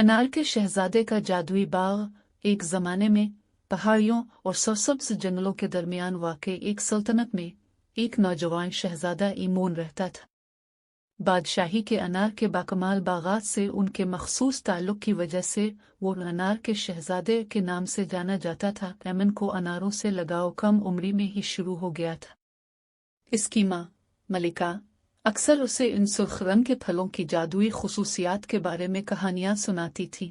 अनार के शहजादे का जादुई बाग। एक ज़माने में पहाड़ियों और सरसब्ज जंगलों के दरमियान वाक़े एक सल्तनत में एक नौजवान शहजादा ईमून रहता था। बादशाही के अनार के बाकमाल बागात से उनके मखसूस ताल्लुक़ की वजह से वो अनार के शहजादे के नाम से जाना जाता था। एमन को अनारों से लगाव कम उम्री में ही शुरू हो गया था। इसकी माँ मलिका अक्सर उसे इन सुर्ख रंग के फलों की जादुई खुसूसियात के बारे में कहानियां सुनाती थी।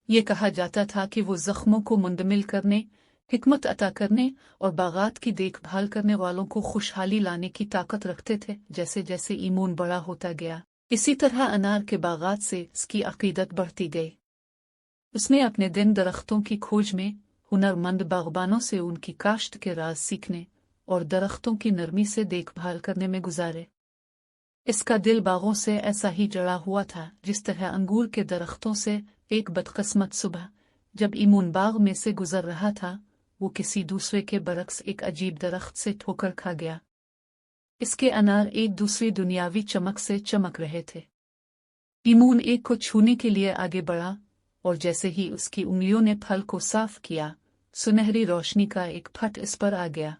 ये कहा जाता था कि वो जख्मों को मुंदमिल करने, हिकमत अता करने और बागात की देखभाल करने वालों को खुशहाली लाने की ताकत रखते थे। जैसे जैसे ईमून बड़ा होता गया, इसी तरह अनार के बागात से इसकी अकीदत बढ़ती गई। उसने अपने दिन दरख्तों की खोज में, हुनरमंद बागबानों से उनकी काश्त के राज सीखने और दरख्तों की नरमी से देखभाल करने में गुजारे। इसका दिल बागों से ऐसा ही जड़ा हुआ था जिस तरह अंगूर के दरख्तों से। एक बदकिस्मत सुबह जब ईमून बाग में से गुजर रहा था, वो किसी दूसरे के बरक्स एक अजीब दरख्त से ठोकर खा गया। इसके अनार एक दूसरी दुनियावी चमक से चमक रहे थे। ईमून एक को छूने के लिए आगे बढ़ा और जैसे ही उसकी उंगलियों ने फल को साफ किया, सुनहरी रोशनी का एक फट इस पर आ गया।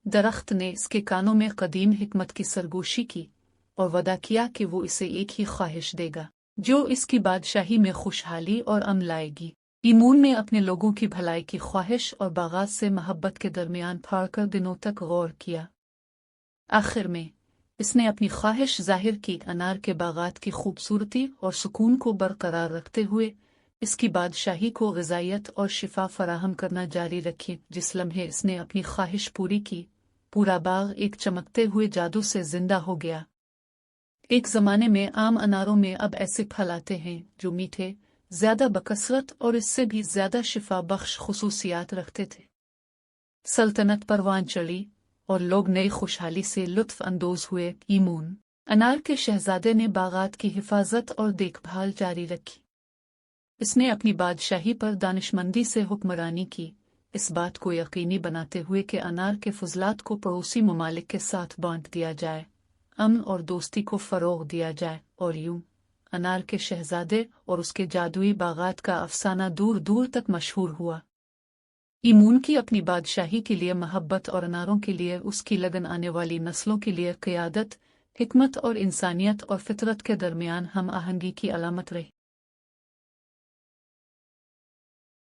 दरख्त ने इसके कानों में कदीम हिकमत की सरगोशी की और वदा किया कि वो इसे एक ही ख्वाहिश देगा जो इसकी बादशाही में खुशहाली और अमन लाएगी। ईमून ने अपने लोगों की भलाई की ख्वाहिश और बागात से मोहब्बत के दरमियान फाड़कर दिनों तक गौर किया। आखिर में इसने अपनी ख्वाहिश जाहिर की। अनार के बागात की खूबसूरती और सुकून को बरकरार रखते हुए इसकी बादशाही को ग़िज़ाइयत और शिफा फराहम करना जारी रखी। जिस लम्हे इसने अपनी ख्वाहिश पूरी की, पूरा बाग एक चमकते हुए जादू से जिंदा हो गया। एक ज़माने में आम अनारों में अब ऐसे फल आते हैं जो मीठे, ज़्यादा बकसरत और इससे भी ज़्यादा शिफा बख्श खुसूसियात रखते थे। सल्तनत परवान चढ़ी और लोग नई खुशहाली से लुत्फ अंदोज हुए। ईमून अनार के शहजादे ने बागात की हिफाजत और देखभाल जारी रखी। इसने अपनी बादशाही पर दानिशमंदी से हुक्मरानी की, इस बात को यकीनी बनाते हुए कि अनार के फजलात को पड़ोसी ममालिक के साथ बांट दिया जाए, अमन और दोस्ती को फ़रोग़ दिया जाए। और यूं अनार के शहजादे और उसके जादुई बागात का अफसाना दूर दूर तक मशहूर हुआ। ईमून की अपनी बादशाही के लिए मोहब्बत और अनारों के लिए उसकी लगन आने वाली नस्लों के लिए क़ियादत, हिकमत और इंसानियत और फितरत के दरमियान हम आहंगी की अलामत रही।